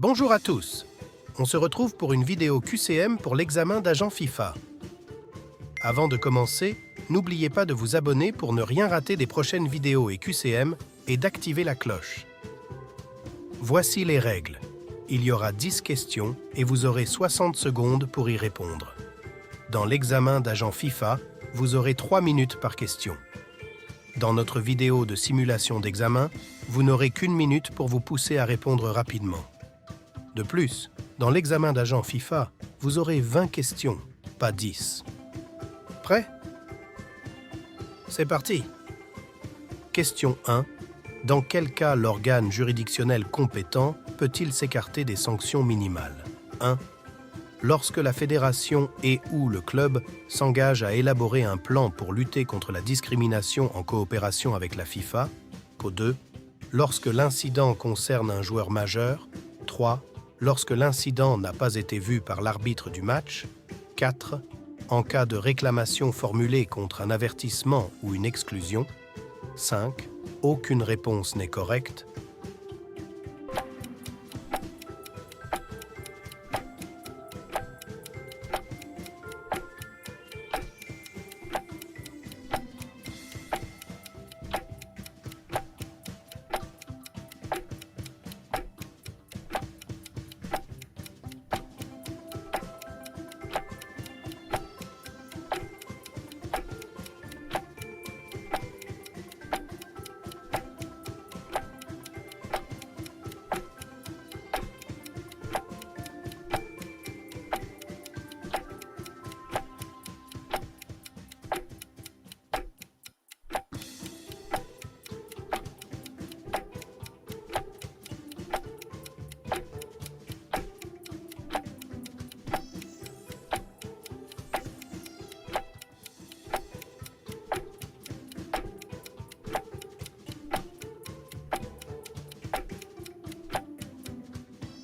Bonjour à tous. On se retrouve pour une vidéo QCM pour l'examen d'agent FIFA. Avant de commencer, n'oubliez pas de vous abonner pour ne rien rater des prochaines vidéos et QCM et d'activer la cloche. Voici les règles. Il y aura 10 questions et vous aurez 60 secondes pour y répondre. Dans l'examen d'agent FIFA, vous aurez 3 minutes par question. Dans notre vidéo de simulation d'examen, vous n'aurez qu'une minute pour vous pousser à répondre rapidement. De plus, dans l'examen d'agent FIFA, vous aurez 20 questions, pas 10. Prêt? C'est parti! Question 1. Dans quel cas l'organe juridictionnel compétent peut-il s'écarter des sanctions minimales? 1. Lorsque la fédération et/ou le club s'engagent à élaborer un plan pour lutter contre la discrimination en coopération avec la FIFA. 2. Lorsque l'incident concerne un joueur majeur. 3. Lorsque l'incident n'a pas été vu par l'arbitre du match. 4. En cas de réclamation formulée contre un avertissement ou une exclusion. 5. Aucune réponse n'est correcte.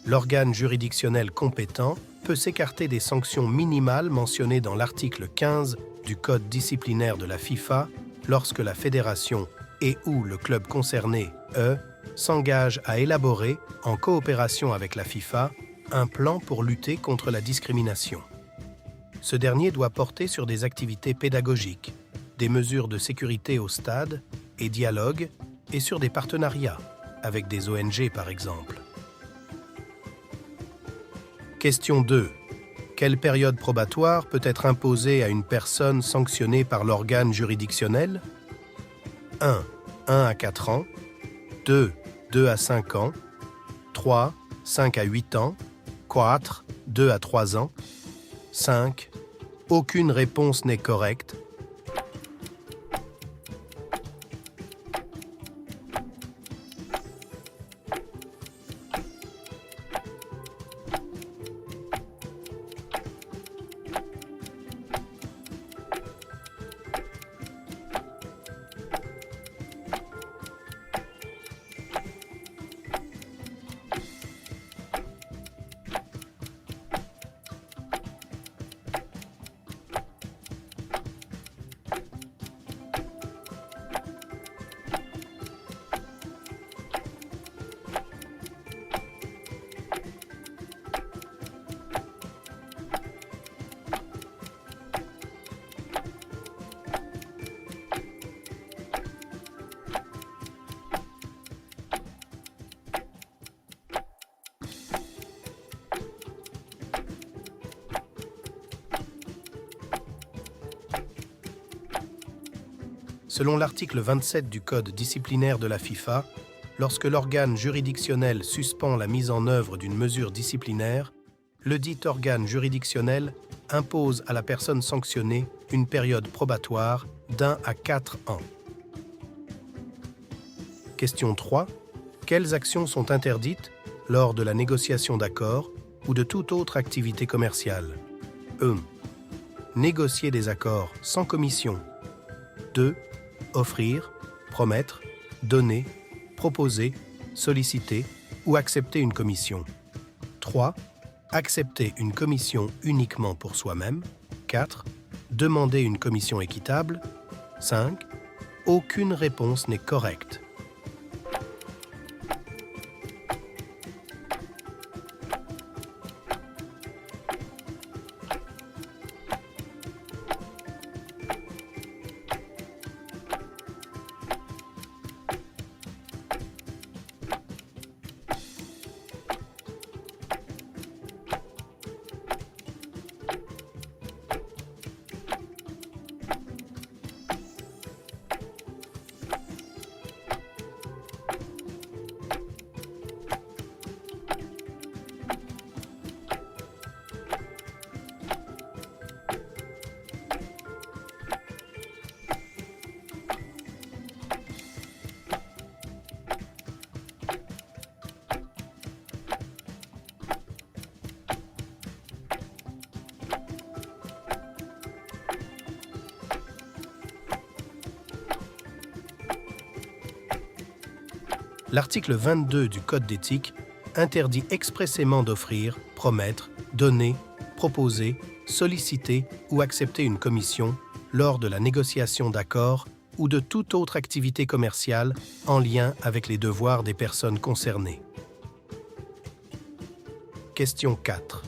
L'organe juridictionnel compétent peut s'écarter des sanctions minimales mentionnées dans l'article 15 du Code disciplinaire de la FIFA lorsque la fédération et/ou le club concerné, s'engage à élaborer, en coopération avec la FIFA, un plan pour lutter contre la discrimination. Ce dernier doit porter sur des activités pédagogiques, des mesures de sécurité au stade et dialogue, et sur des partenariats, avec des ONG par exemple. Question 2. Quelle période probatoire peut être imposée à une personne sanctionnée par l'organe juridictionnel? 1. 1 à 4 ans. 2. 2 à 5 ans. 3. 5 à 8 ans. 4. 2 à 3 ans. 5. Aucune réponse n'est correcte. Selon l'article 27 du Code disciplinaire de la FIFA, lorsque l'organe juridictionnel suspend la mise en œuvre d'une mesure disciplinaire, le dit organe juridictionnel impose à la personne sanctionnée une période probatoire d'1 à 4 ans. Question 3. Quelles actions sont interdites lors de la négociation d'accords ou de toute autre activité commerciale? 1. Négocier des accords sans commission. 2. Offrir, promettre, donner, proposer, solliciter ou accepter une commission. 3. Accepter une commission uniquement pour soi-même. 4. Demander une commission équitable. 5. Aucune réponse n'est correcte. L'article 22 du Code d'éthique interdit expressément d'offrir, promettre, donner, proposer, solliciter ou accepter une commission lors de la négociation d'accords ou de toute autre activité commerciale en lien avec les devoirs des personnes concernées. Question 4.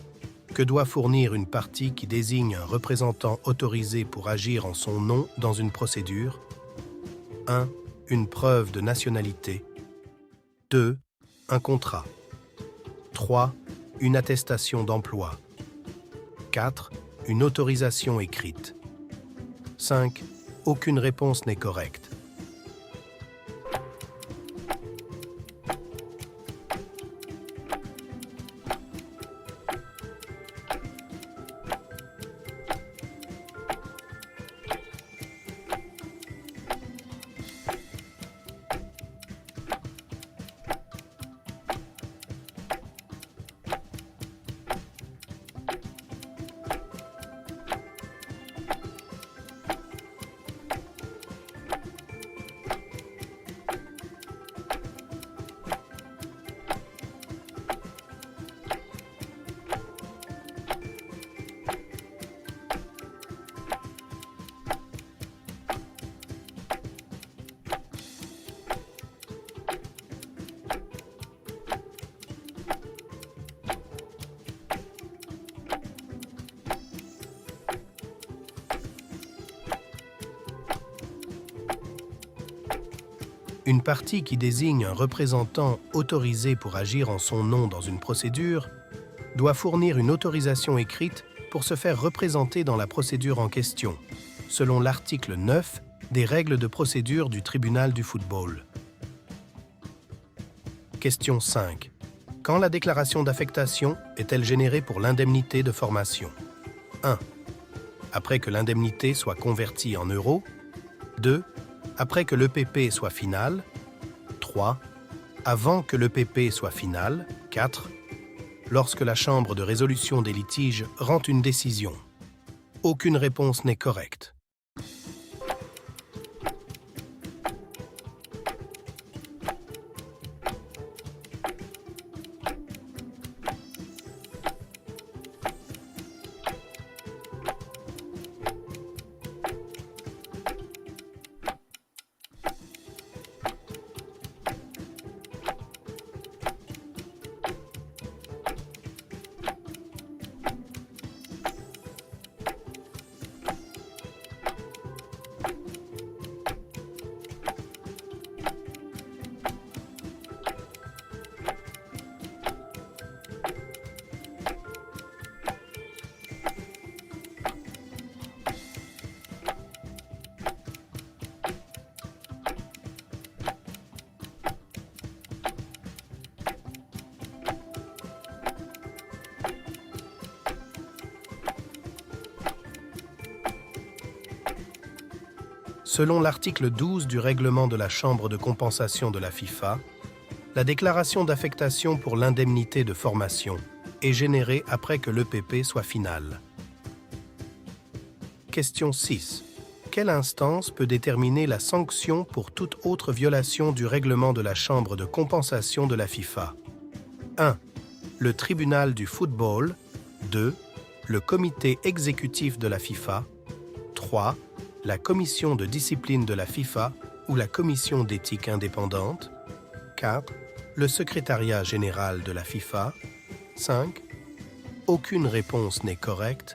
Que doit fournir une partie qui désigne un représentant autorisé pour agir en son nom dans une procédure? 1. Une preuve de nationalité. 2. Un contrat. 3. Une attestation d'emploi. 4. Une autorisation écrite. 5. Aucune réponse n'est correcte. Une partie qui désigne un représentant autorisé pour agir en son nom dans une procédure doit fournir une autorisation écrite pour se faire représenter dans la procédure en question, selon l'article 9 des règles de procédure du tribunal du football. Question 5. Quand la déclaration d'affectation est-elle générée pour l'indemnité de formation? 1. Après que l'indemnité soit convertie en euros. 2. Après que l'EPP soit final. 3. Avant que l'EPP soit final. 4. Lorsque la Chambre de résolution des litiges rend une décision. Aucune réponse n'est correcte. Selon l'article 12 du règlement de la Chambre de compensation de la FIFA, la déclaration d'affectation pour l'indemnité de formation est générée après que l'EPP soit final. Question 6. Quelle instance peut déterminer la sanction pour toute autre violation du règlement de la Chambre de compensation de la FIFA? 1. Le tribunal du football. 2. Le comité exécutif de la FIFA. 3. La commission de discipline de la FIFA ou la commission d'éthique indépendante. 4. Le secrétariat général de la FIFA. 5. Aucune réponse n'est correcte.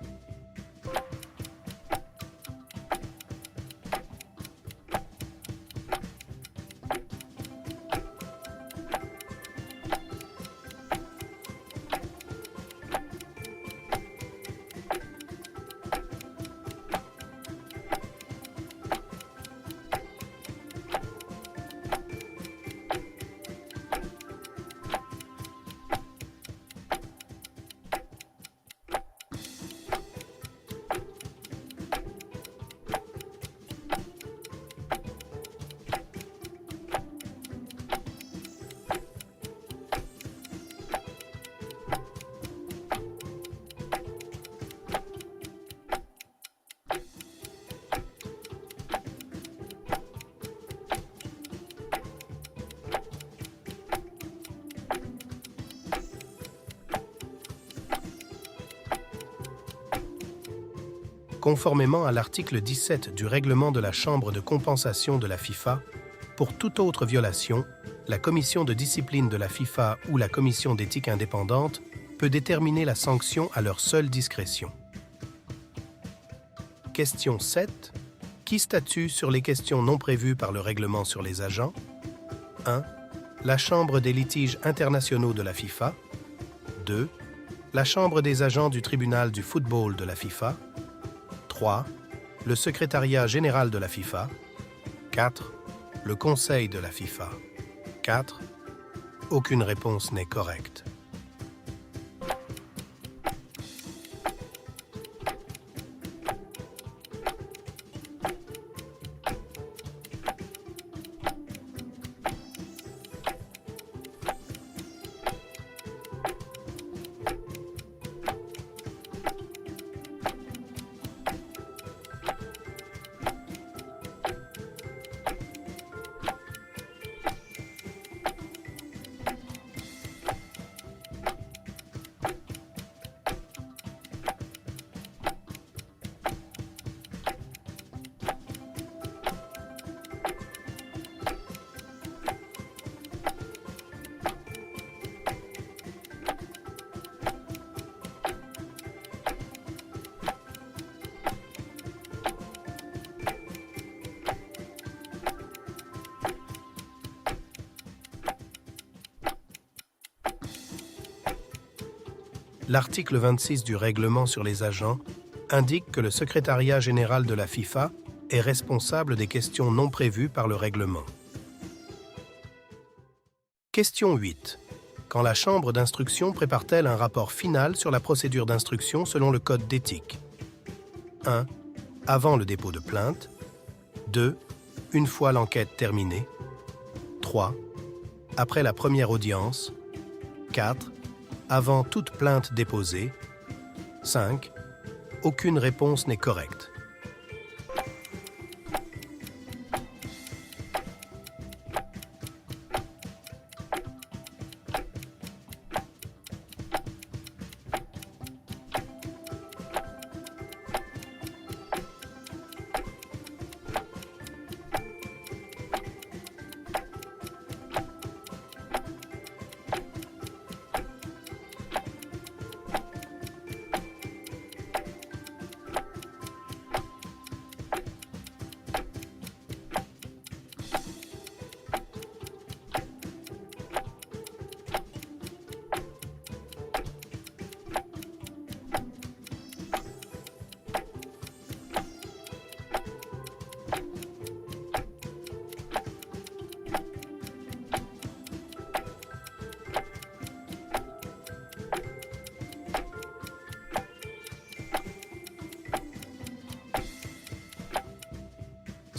Conformément à l'article 17 du règlement de la Chambre de compensation de la FIFA, pour toute autre violation, la commission de discipline de la FIFA ou la commission d'éthique indépendante peut déterminer la sanction à leur seule discrétion. Question 7. Qui statue sur les questions non prévues par le règlement sur les agents? 1. La Chambre des litiges internationaux de la FIFA. 2. La Chambre des agents du tribunal du football de la FIFA. 3. Le secrétariat général de la FIFA. 4. Le conseil de la FIFA. 4. Aucune réponse n'est correcte. L'article 26 du règlement sur les agents indique que le secrétariat général de la FIFA est responsable des questions non prévues par le règlement. Question 8. Quand la chambre d'instruction prépare-t-elle un rapport final sur la procédure d'instruction selon le code d'éthique? 1. Avant le dépôt de plainte. 2. Une fois l'enquête terminée. 3. Après la première audience. 4. Avant toute plainte déposée. 5. Aucune réponse n'est correcte.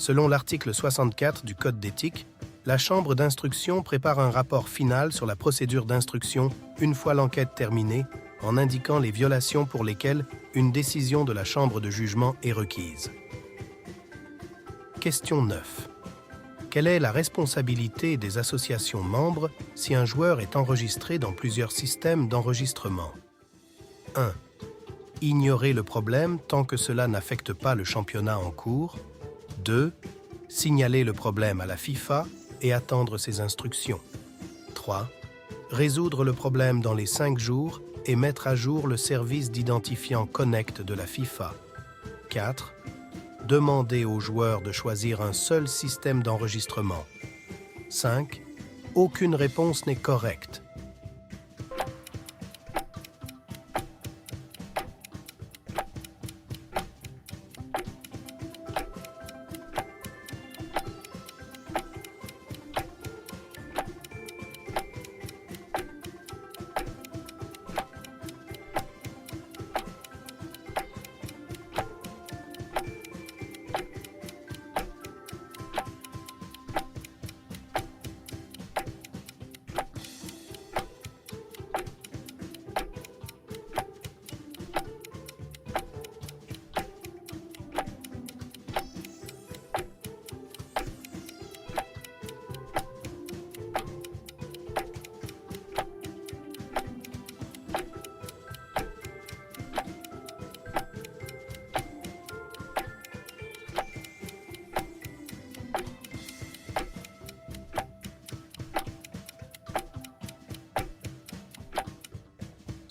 Selon l'article 64 du Code d'éthique, la Chambre d'instruction prépare un rapport final sur la procédure d'instruction une fois l'enquête terminée, en indiquant les violations pour lesquelles une décision de la Chambre de jugement est requise. Question 9. Quelle est la responsabilité des associations membres si un joueur est enregistré dans plusieurs systèmes d'enregistrement? 1. Ignorer le problème tant que cela n'affecte pas le championnat en cours. 2. Signaler le problème à la FIFA et attendre ses instructions. 3. Résoudre le problème dans les 5 jours et mettre à jour le service d'identifiant Connect de la FIFA. 4. Demander aux joueurs de choisir un seul système d'enregistrement. 5. Aucune réponse n'est correcte.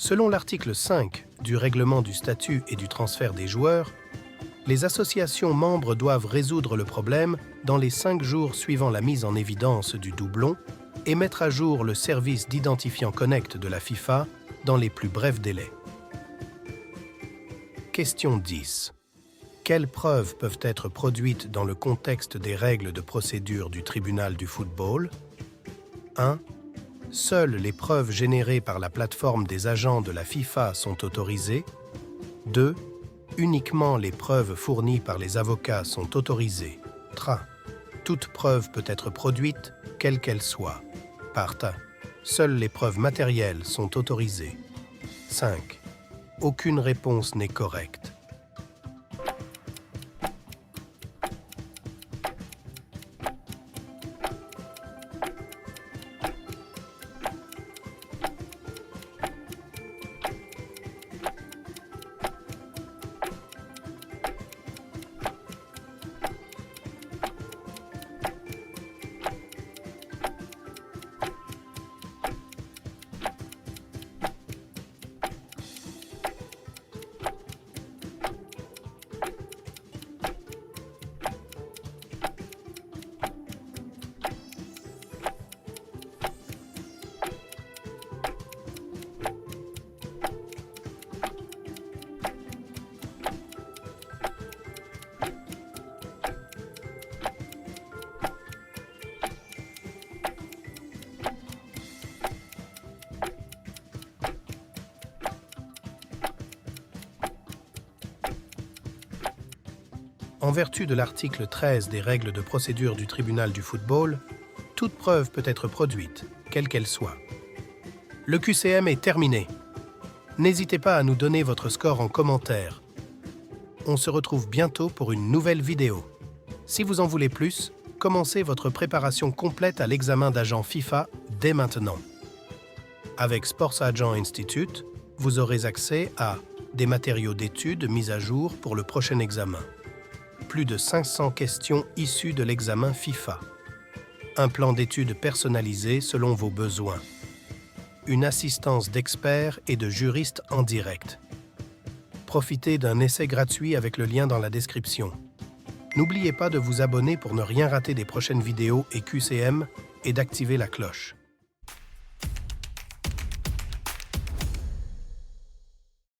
Selon l'article 5 du règlement du statut et du transfert des joueurs, les associations membres doivent résoudre le problème dans les 5 jours suivant la mise en évidence du doublon et mettre à jour le service d'identifiant Connect de la FIFA dans les plus brefs délais. Question 10. Quelles preuves peuvent être produites dans le contexte des règles de procédure du tribunal du football? 1. Seules les preuves générées par la plateforme des agents de la FIFA sont autorisées. 2. Uniquement les preuves fournies par les avocats sont autorisées. 3. Toute preuve peut être produite, quelle qu'elle soit. Part. Seules les preuves matérielles sont autorisées. 5. Aucune réponse n'est correcte. En vertu de l'article 13 des règles de procédure du tribunal du football, toute preuve peut être produite, quelle qu'elle soit. Le QCM est terminé. N'hésitez pas à nous donner votre score en commentaire. On se retrouve bientôt pour une nouvelle vidéo. Si vous en voulez plus, commencez votre préparation complète à l'examen d'agent FIFA dès maintenant. Avec Sports Agent Institute, vous aurez accès à des matériaux d'études mis à jour pour le prochain examen. Plus de 500 questions issues de l'examen FIFA. Un plan d'études personnalisé selon vos besoins. Une assistance d'experts et de juristes en direct. Profitez d'un essai gratuit avec le lien dans la description. N'oubliez pas de vous abonner pour ne rien rater des prochaines vidéos et QCM et d'activer la cloche.